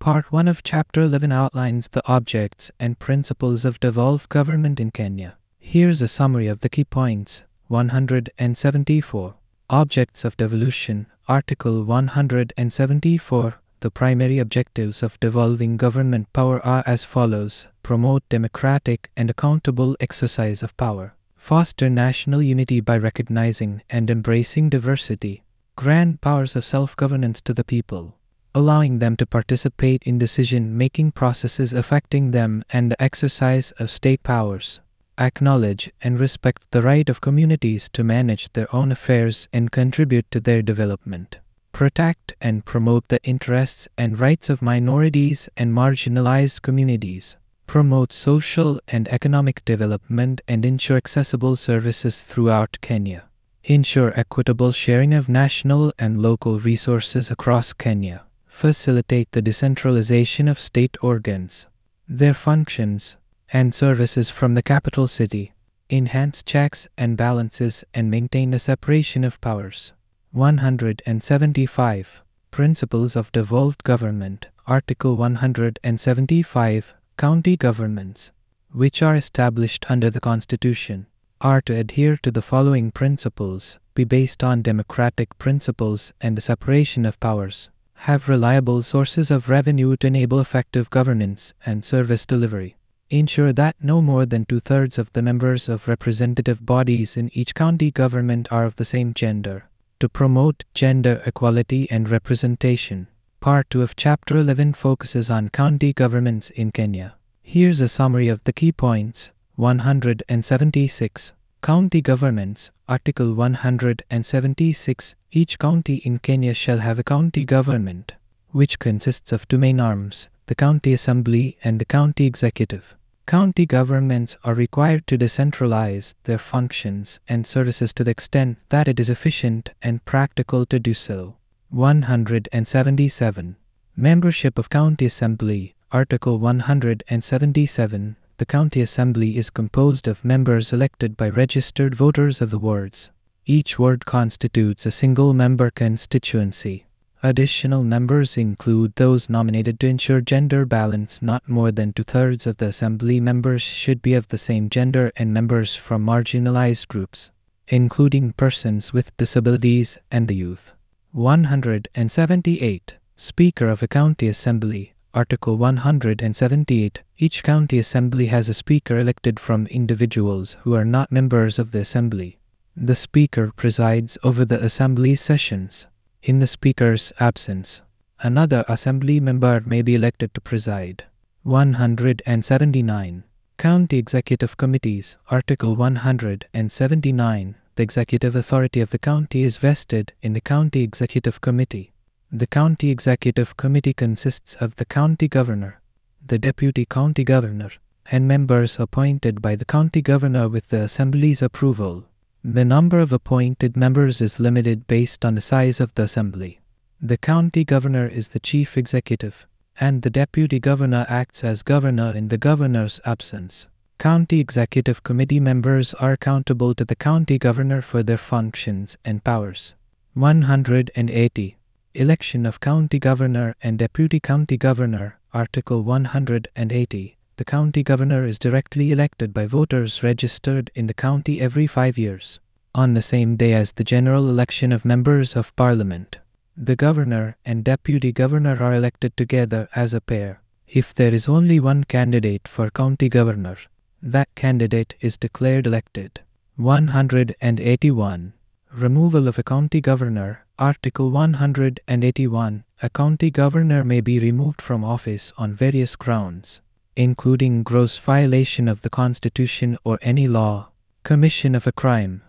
Part 1 of Chapter 11 outlines the objects and principles of devolved government in Kenya. Here's a summary of the key points. 174. Objects of devolution. Article 174. The primary objectives of devolving government power are as follows: promote democratic and accountable exercise of power, foster national unity by recognizing and embracing diversity, grant powers of self-governance to the people, allowing them to participate in decision-making processes affecting them and the exercise of state powers, acknowledge and respect the right of communities to manage their own affairs and contribute to their development, protect and promote the interests and rights of minorities and marginalized communities, promote social and economic development and ensure accessible services throughout Kenya, ensure equitable sharing of national and local resources across Kenya, facilitate the decentralization of state organs, their functions, and services from the capital city, enhance checks and balances and maintain the separation of powers. 175. Principles of devolved government. Article 175. County governments, which are established under the Constitution, are to adhere to the following principles: be based on democratic principles and the separation of powers, have reliable sources of revenue to enable effective governance and service delivery, ensure that no more than 2/3 of the members of representative bodies in each county government are of the same gender, to promote gender equality and representation. Part 2 of Chapter 11 focuses on county governments in Kenya. Here's a summary of the key points. 176. County governments. Article 176. Each county in Kenya shall have a county government, which consists of two main arms, the county assembly and the county executive. County governments are required to decentralize their functions and services to the extent that it is efficient and practical to do so. 177. Membership of County Assembly. Article 177. The County Assembly is composed of members elected by registered voters of the wards. Each ward constitutes a single-member constituency. Additional members include those nominated to ensure gender balance. Not more than 2/3 of the assembly members should be of the same gender, and members from marginalized groups, including persons with disabilities and the youth. 178. Speaker of a County Assembly. Article 178. Each county assembly has a speaker elected from individuals who are not members of the assembly. The speaker presides over the assembly sessions. In the speaker's absence, another assembly member may be elected to preside. 179. County Executive Committees. Article 179. The executive authority of the county is vested in the County Executive Committee. The County Executive Committee consists of the county governor, the deputy county governor, and members appointed by the county governor with the assembly's approval. The number of appointed members is limited based on the size of the assembly. The county governor is the chief executive, and the deputy governor acts as governor in the governor's absence. County Executive Committee members are accountable to the county governor for their functions and powers. 180. Election of county governor and deputy county governor. Article 180. The county governor is directly elected by voters registered in the county every 5 years, on the same day as the general election of members of parliament. The governor and deputy governor are elected together as a pair. If there is only one candidate for county governor, that candidate is declared elected. 181. Removal of a county governor. Article 181. A county governor may be removed from office on various grounds, including gross violation of the Constitution or any law, commission of a crime,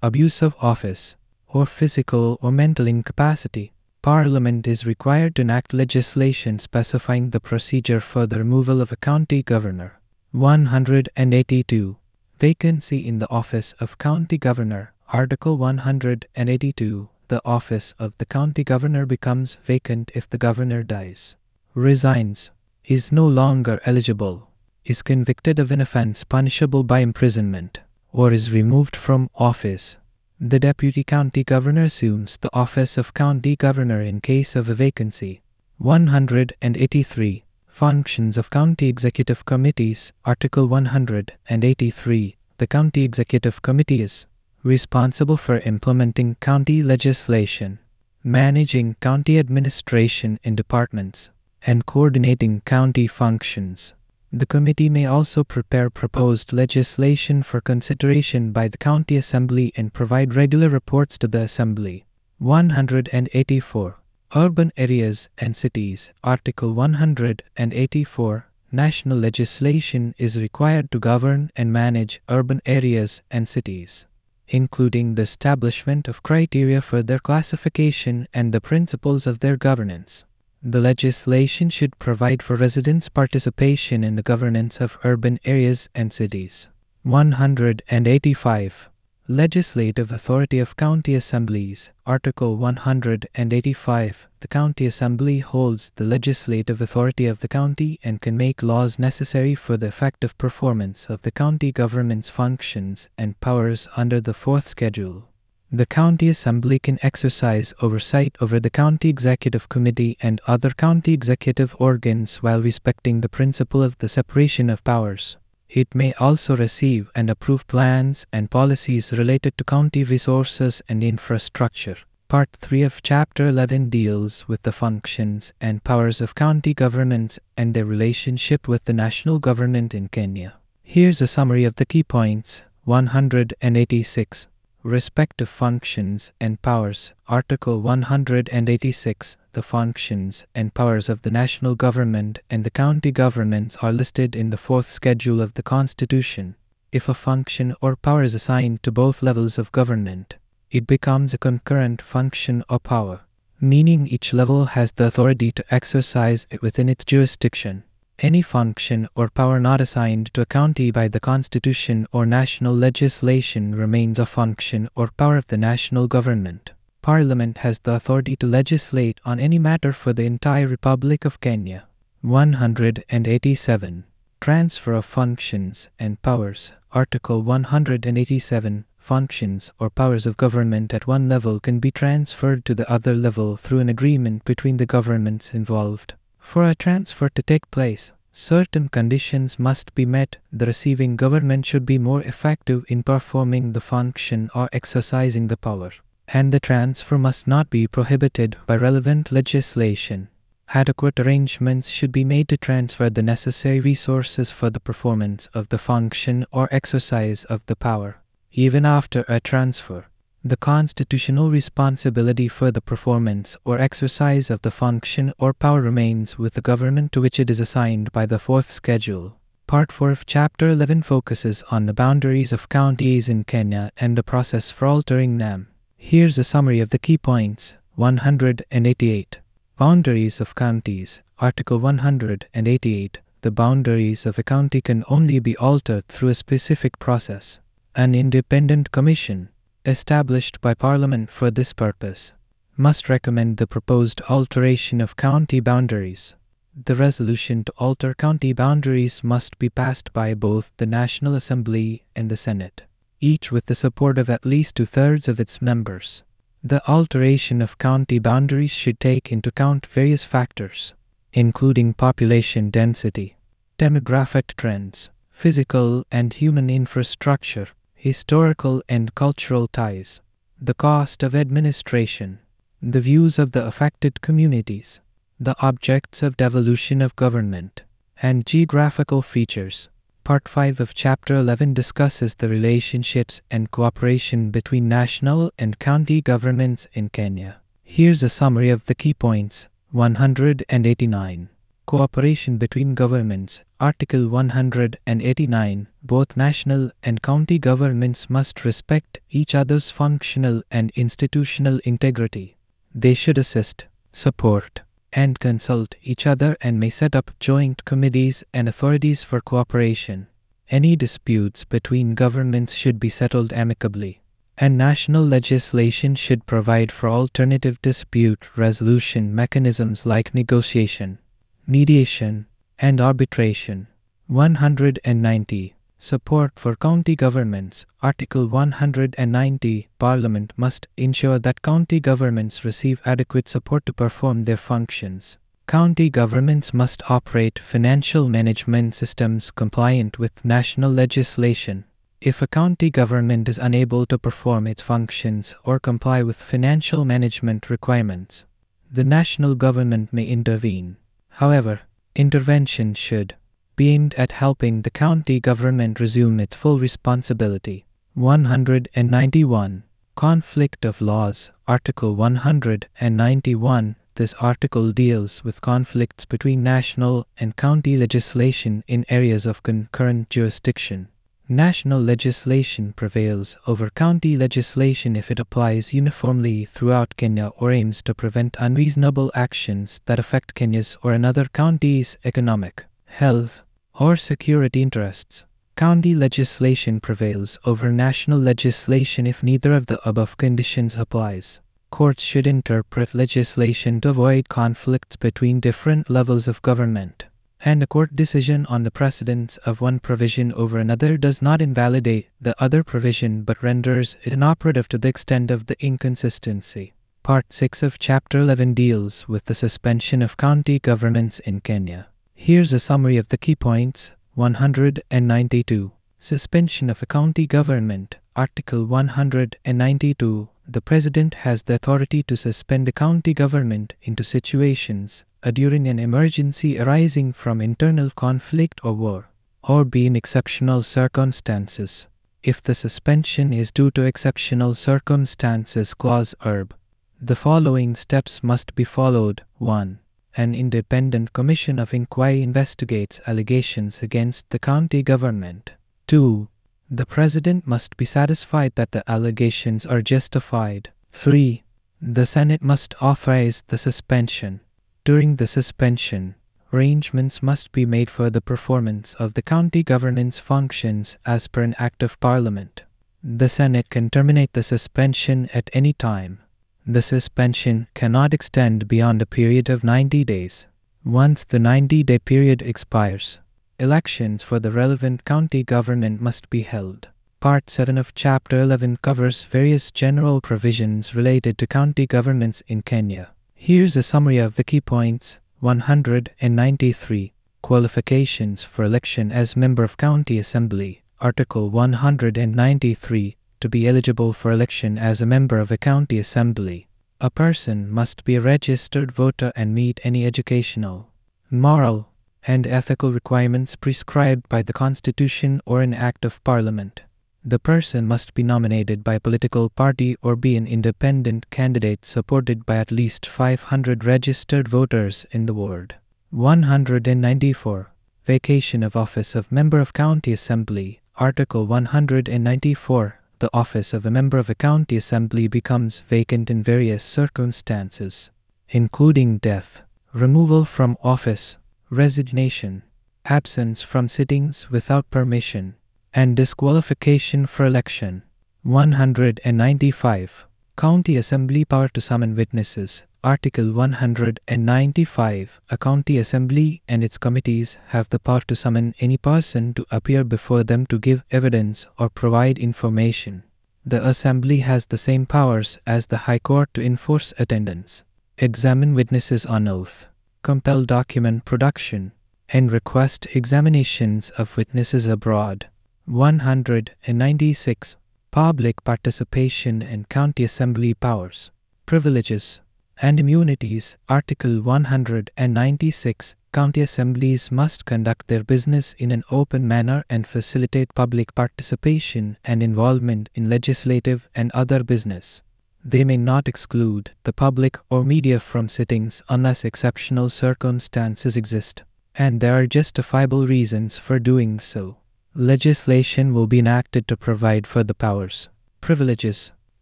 abuse of office, or physical or mental incapacity. Parliament is required to enact legislation specifying the procedure for the removal of a county governor. 182. Vacancy in the office of county governor. Article 182. The office of the county governor becomes vacant if the governor dies, resigns, is no longer eligible, is convicted of an offense punishable by imprisonment, or is removed from office. The deputy county governor assumes the office of county governor in case of a vacancy. 183. Functions of County Executive Committees. Article 183. The County Executive Committee is responsible for implementing county legislation, managing county administration in departments, and coordinating county functions. The committee may also prepare proposed legislation for consideration by the County Assembly and provide regular reports to the Assembly. 184. Urban areas and cities. Article 184. National legislation is required to govern and manage urban areas and cities, including the establishment of criteria for their classification and the principles of their governance. The legislation should provide for residents' participation in the governance of urban areas and cities. 185. Legislative authority of county assemblies. Article 185. The county assembly holds the legislative authority of the county and can make laws necessary for the effective performance of the county government's functions and powers under the fourth schedule. The county assembly can exercise oversight over the county executive committee and other county executive organs while respecting the principle of the separation of powers. It may also receive and approve plans and policies related to county resources and infrastructure. Part 3 of Chapter 11 deals with the functions and powers of county governments and their relationship with the national government in Kenya. Here's a summary of the key points. 186. Respective functions and powers. Article 186. The functions and powers of the national government and the county governments are listed in the fourth schedule of the Constitution. If a function or power is assigned to both levels of government, it becomes a concurrent function or power, meaning each level has the authority to exercise it within its jurisdiction. Any function or power not assigned to a county by the Constitution or national legislation remains a function or power of the national government. Parliament has the authority to legislate on any matter for the entire Republic of Kenya. 187. Transfer of functions and powers. Article 187. Functions or powers of government at one level can be transferred to the other level through an agreement between the governments involved. For a transfer to take place, certain conditions must be met. The receiving government should be more effective in performing the function or exercising the power, and the transfer must not be prohibited by relevant legislation. Adequate arrangements should be made to transfer the necessary resources for the performance of the function or exercise of the power. Even after a transfer, the constitutional responsibility for the performance or exercise of the function or power remains with the government to which it is assigned by the fourth schedule. Part 4 of Chapter 11 focuses on the boundaries of counties in Kenya and the process for altering them. Here's a summary of the key points. 188. Boundaries of counties. Article 188. The boundaries of a county can only be altered through a specific process. An independent commission, established by Parliament for this purpose, must recommend the proposed alteration of county boundaries. The resolution to alter county boundaries must be passed by both the National Assembly and the Senate, each with the support of at least 2/3 of its members. The alteration of county boundaries should take into account various factors, including population density, demographic trends, physical and human infrastructure, historical and cultural ties, the cost of administration, the views of the affected communities, the objects of devolution of government, and geographical features. Part 5 of Chapter 11 discusses the relationships and cooperation between national and county governments in Kenya. Here's a summary of the key points. 189. Cooperation between governments. Article 189. Both national and county governments must respect each other's functional and institutional integrity. They should assist, support, and consult each other and may set up joint committees and authorities for cooperation. Any disputes between governments should be settled amicably, and national legislation should provide for alternative dispute resolution mechanisms like negotiation, mediation, and arbitration. 190. Support for county governments. Article 190. Parliament must ensure that county governments receive adequate support to perform their functions. County governments must operate financial management systems compliant with national legislation. If a county government is unable to perform its functions or comply with financial management requirements, the national government may intervene. However, intervention should be aimed at helping the county government resume its full responsibility. 191. Conflict of Laws, Article 191. This article deals with conflicts between national and county legislation in areas of concurrent jurisdiction. National legislation prevails over county legislation if it applies uniformly throughout Kenya or aims to prevent unreasonable actions that affect Kenya's or another county's economic, health, or security interests. County legislation prevails over national legislation if neither of the above conditions applies. Courts should interpret legislation to avoid conflicts between different levels of government, and a court decision on the precedence of one provision over another does not invalidate the other provision but renders it inoperative to the extent of the inconsistency. Part 6 of Chapter 11 deals with the suspension of county governments in Kenya. Here's a summary of the key points. 192. Suspension of a county government. Article 192. The President has the authority to suspend a county government into situations during an emergency arising from internal conflict or war, or be in exceptional circumstances. If the suspension is due to exceptional circumstances, clause herb, the following steps must be followed. 1. An independent commission of inquiry investigates allegations against the county government. 2. The President must be satisfied that the allegations are justified. 3. The Senate must authorize the suspension. During the suspension, arrangements must be made for the performance of the county government's functions as per an Act of Parliament. The Senate can terminate the suspension at any time. The suspension cannot extend beyond a period of 90 days. Once the 90-day period expires, elections for the relevant county government must be held. Part 7 of Chapter 11 covers various general provisions related to county governments in Kenya. Here's a summary of the key points. 193. Qualifications for election as member of county assembly. Article 193. To be eligible for election as a member of a county assembly, a person must be a registered voter and meet any educational, moral, and ethical requirements prescribed by the Constitution or an Act of Parliament. The person must be nominated by a political party or be an independent candidate supported by at least 500 registered voters in the ward. 194. Vacation of office of member of county assembly. Article 194. The office of a member of a county assembly becomes vacant in various circumstances, including death, removal from office, resignation, absence from sittings without permission, and disqualification for election. 195. County Assembly power to summon witnesses. Article 195. A county assembly and its committees have the power to summon any person to appear before them to give evidence or provide information. The assembly has the same powers as the High Court to enforce attendance, examine witnesses on oath, compel document production, and request examinations of witnesses abroad. 196. Public participation and county assembly powers, privileges, and immunities. Article 196. County assemblies must conduct their business in an open manner and facilitate public participation and involvement in legislative and other business. They may not exclude the public or media from sittings unless exceptional circumstances exist, and there are justifiable reasons for doing so. Legislation will be enacted to provide for the powers, privileges,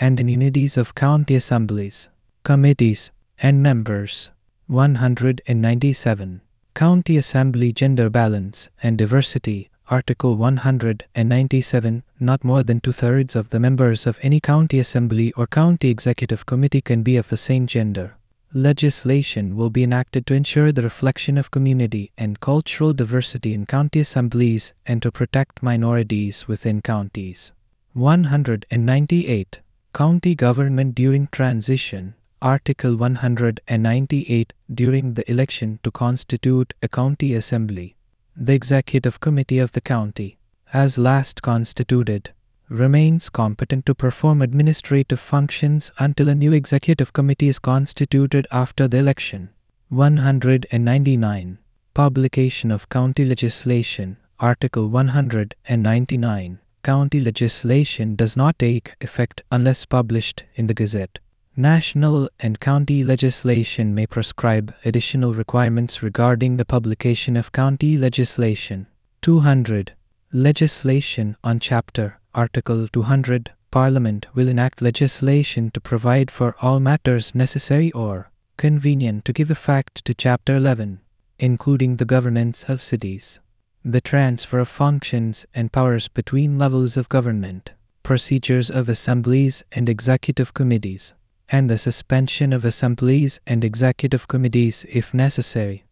and immunities of county assemblies, committees, and members. 197. County Assembly gender balance and diversity. Article 197. Not more than 2/3 of the members of any county assembly or county executive committee can be of the same gender. Legislation will be enacted to ensure the reflection of community and cultural diversity in county assemblies and to protect minorities within counties. 198. County government during transition. Article 198. During the election to constitute a county assembly, the executive committee of the county, as last constituted, remains competent to perform administrative functions until a new executive committee is constituted after the election. 199. Publication of county legislation. Article 199. County legislation does not take effect unless published in the Gazette. National and county legislation may prescribe additional requirements regarding the publication of county legislation. 200. Legislation on Chapter. Article 200. Parliament will enact legislation to provide for all matters necessary or convenient to give effect to Chapter 11, including the governance of cities, the transfer of functions and powers between levels of government, procedures of assemblies and executive committees, and the suspension of assemblies and executive committees if necessary.